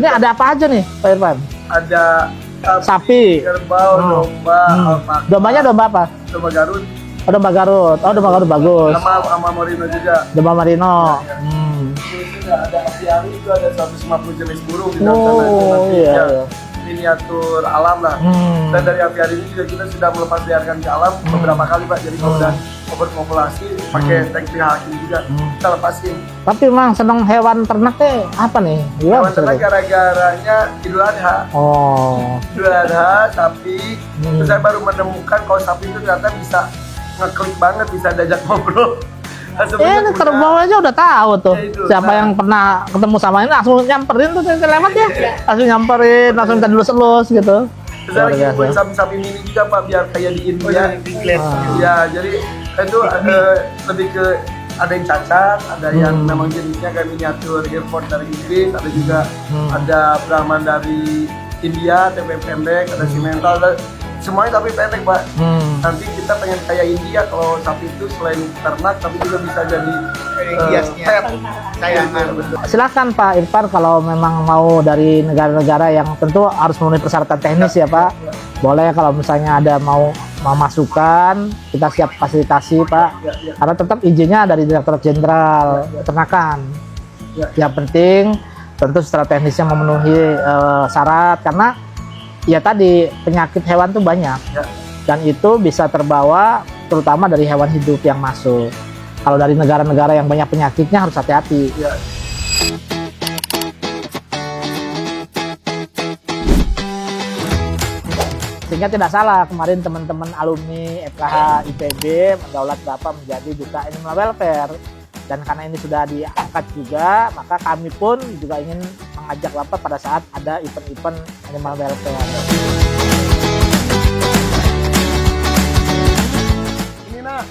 Ini ada apa aja nih, Pak Irfan? Ada Sapi, kerbau, domba, alpaka. Dombanya domba apa? Domba Garut. Oh, domba Garut. Oh, domba Garut bagus. Sama Merino juga. Domba Marino. Ini juga ada apiari, itu ada 150 jenis burung di dalam sana. Itu Oh, nanti iya, ya, iya. miniatur alam lah. Dan dari apiari ini juga kita sudah melepas liarkan ke alam beberapa kali Pak. Jadi kalau udah overpopulasi pakai tank hakim juga kita lepasin. Tapi memang seneng hewan ternak apa nih? Hewan ternak gara-garanya Idul Adha. Oh. Idul Adha, sapi. Terus saya baru menemukan kalau sapi itu ternyata bisa ngeklik banget, bisa diajak ngobrol. Ini kerbau aja udah tahu tuh. Ya, itu. Siapa yang pernah ketemu sama ini langsung nyamperin tuh yang lewat ya. Langsung nyamperin, langsung minta elus-elus gitu. Terus saya lagi buat sapi-sapi mini juga Pak, biar kayak di India. Ya, jadi itu lebih ke ada yang cacat, ada yang memang jenisnya kayak miniatur Hereford dari Inggris, ada juga ada Brahman dari India, TP pendek, ada simental, semuanya tapi pendek Pak. Nanti kita pengen kayak India kalau sapi itu selain ternak tapi juga bisa jadi pet. Silakan Pak Irfan kalau memang mau dari negara-negara yang tentu harus memenuhi persyaratan teknis ya Pak. Boleh kalau misalnya ada mau masukan, kita siap fasilitasi Pak. Karena tetap izinnya dari Direktorat Jenderal Peternakan. Yang penting tentu secara teknisnya memenuhi syarat karena ya tadi penyakit hewan tuh banyak dan itu bisa terbawa terutama dari hewan hidup yang masuk. Kalau dari negara-negara yang banyak penyakitnya harus hati-hati. Sehingga tidak salah kemarin teman-teman alumni FKH IPB mendaulat Bapak menjadi duta animal welfare. Dan karena ini sudah diangkat juga, maka kami pun juga ingin mengajak Bapak pada saat ada event-event animal welfare. Ini nah,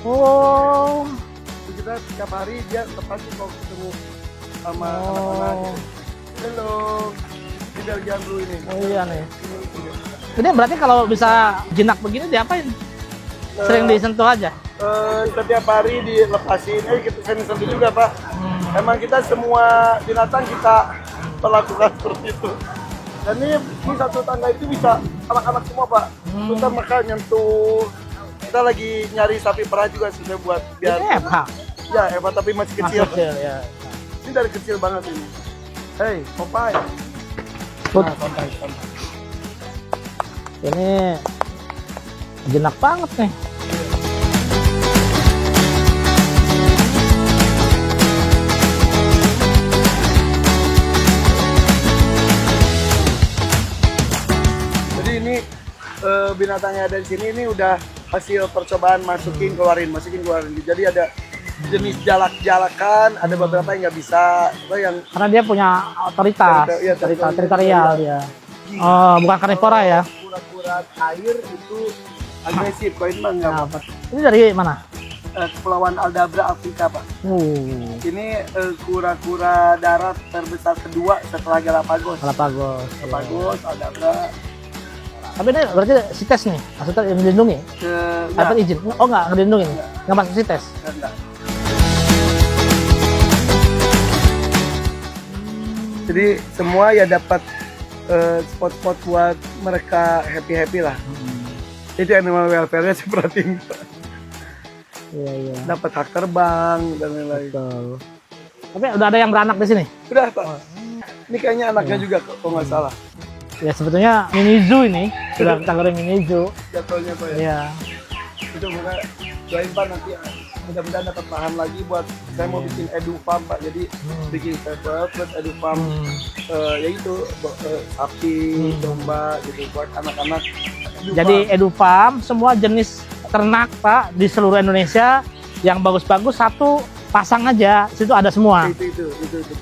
Oh, kita setiap hari dia pasti mau ketemu sama anak-anak. Halo, di Belgian dulu ini. oh iya nih. Ini berarti kalau bisa jinak begini diapain? Sering disentuh aja? Setiap hari dilepasin, kita sering sentuh juga Pak. Emang kita semua binatang kita perlakukan seperti itu. Dan ini satu tangga itu bisa anak-anak semua Pak. Kita makan nyentuh. Kita lagi nyari sapi perah juga sudah buat biar. Ini FH? Ya Eva tapi masih kecil. Ya. Ini dari kecil banget ini. Hey, Popeye. Put. Nah, Popeye. Ini jinak banget nih. Jadi ini binatangnya ada di sini ini udah hasil percobaan masukin keluarin. Jadi ada jenis jalak-jalakan, ada beberapa yang nggak bisa, yang Karena dia punya otoritas, Iya, teritorial dia. Oh, bukan karnivora ya? Kura-kura air itu agresif, kalau ini mah nggak. Nah, ini dari mana? Kepulauan Aldabra, Afrika Pak. Ini kura-kura darat terbesar kedua setelah Galapagos. Galapagos, Aldabra. Tapi ini berarti sites nih, maksudnya yang dilindungi? Dapat izin? Oh nggak dilindungi? Nggak masuk sites? Enggak. Jadi semua ya dapat spot-spot buat mereka happy-happy lah. Itu animal welfare-nya seperti ini. Iya. Dapat hak terbang dan lain-lain. Tapi udah ada yang beranak di sini? Udah Pak. Ini kayaknya anaknya juga kalau nggak salah. Ya sebetulnya mini zoo ini sudah kategori mini zoo. Jatuhnya Pak ya. Iya. Itu makanya doain Pak nanti mudah-mudahan dapat lahan lagi buat saya mau bikin edu farm Pak. Jadi bikin paper plus edu farm ya itu sapi, domba gitu buat anak-anak. Jadi edu farm semua jenis ternak Pak di seluruh Indonesia yang bagus-bagus satu pasang aja, situ ada semua. Itu.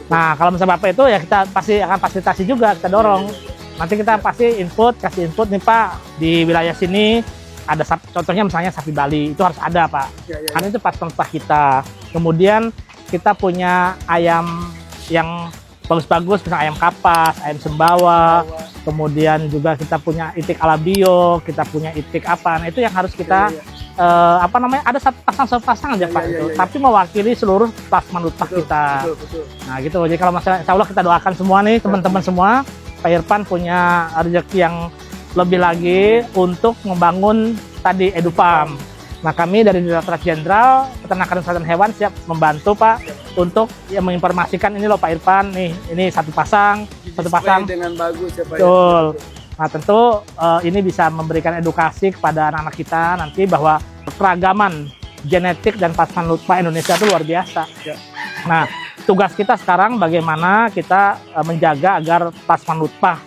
Nah kalau misalnya Bapak itu ya kita pasti akan fasilitasi juga, kita dorong. Nanti kita pasti kasih input nih Pak, di wilayah sini ada contohnya misalnya sapi Bali, itu harus ada Pak. Karena itu patent kita. Kemudian kita punya ayam yang bagus-bagus, misalnya ayam kapas, ayam sembawa. Kemudian juga kita punya itik ala bio, kita punya itik apa. Nah itu yang harus kita apa namanya, ada satu pasang aja Pak, itu. Tapi mewakili seluruh plasma nutfah kita. Betul. Nah gitu, jadi kalau masalah, insya Allah kita doakan semua nih teman-teman semua, Pak Irfan punya rezeki yang lebih lagi untuk membangun tadi EduFarm. Nah kami dari Direktorat Jenderal Peternakan dan Kesehatan Hewan siap membantu Pak untuk ya, menginformasikan ini loh Pak Irfan, nih ini satu pasang Display dengan bagus ya Pak. betul. Nah tentu ini bisa memberikan edukasi kepada anak-anak kita nanti bahwa keragaman genetik dan plasma nutfah Indonesia itu luar biasa. Ya. Nah tugas kita sekarang bagaimana kita menjaga agar plasma nutfah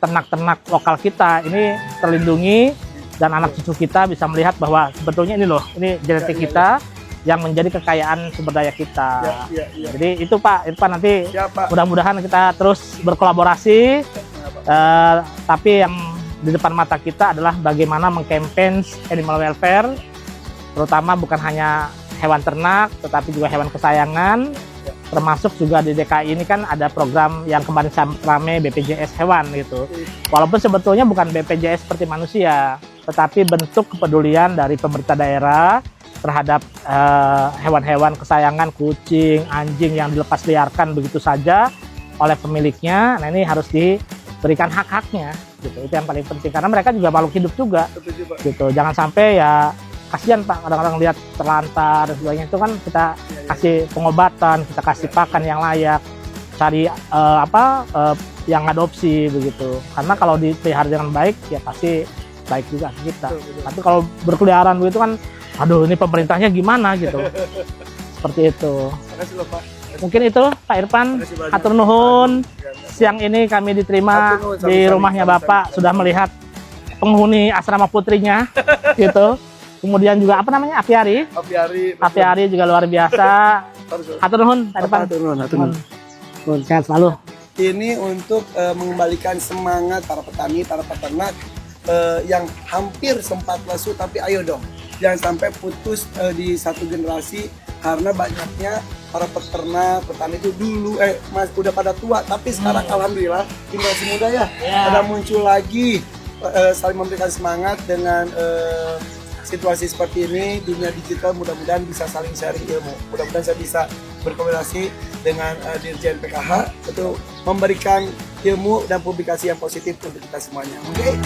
ternak-ternak lokal kita ini terlindungi dan anak cucu kita bisa melihat bahwa sebetulnya ini loh, ini genetik kita yang menjadi kekayaan sumber daya kita. Ya. Jadi itu Pak Irfan, nanti Siap, Pak. mudah-mudahan kita terus berkolaborasi. Tapi yang di depan mata kita adalah bagaimana mengkampanye animal welfare, terutama bukan hanya hewan ternak, tetapi juga hewan kesayangan. Termasuk juga di DKI ini kan ada program yang kemarin rame BPJS hewan gitu. Walaupun sebetulnya bukan BPJS seperti manusia, tetapi bentuk kepedulian dari pemerintah daerah terhadap hewan-hewan kesayangan, kucing, anjing yang dilepas liarkan begitu saja oleh pemiliknya. Nah ini harus diberikan hak-haknya gitu. Itu yang paling penting karena mereka juga makhluk hidup juga. Gitu. Jangan sampai ya kasihan Pak, kadang-kadang lihat terlantar dan sebagainya, itu kan kita kasih pengobatan, kita kasih pakan yang layak, cari yang adopsi begitu. Karena kalau dipelihara dengan baik ya pasti baik juga ke kita. Tapi kalau berkeliaran begitu kan, aduh ini pemerintahnya gimana gitu. Seperti itu. Makasih loh Pak. Mungkin itu Pak Irfan, hatur nuhun. Siang ini kami diterima di rumahnya Bapak, sudah melihat penghuni asrama putrinya gitu. Kemudian juga apa namanya, apiari juga luar biasa. Hatur nuhun Pak Irfan. Hatur nuhun. Sehat selalu. Ini untuk mengembalikan semangat para petani, para peternak yang hampir sempat lesu, tapi ayo dong, jangan sampai putus di satu generasi karena banyaknya para peternak, petani itu dulu udah pada tua, tapi sekarang alhamdulillah generasi muda ya ada muncul lagi, saling memberikan semangat dengan situasi seperti ini. Dunia digital mudah-mudahan bisa saling sharing ilmu, mudah-mudahan saya bisa berkomunikasi dengan Dirjen PKH untuk memberikan ilmu dan publikasi yang positif untuk kita semuanya. Oke?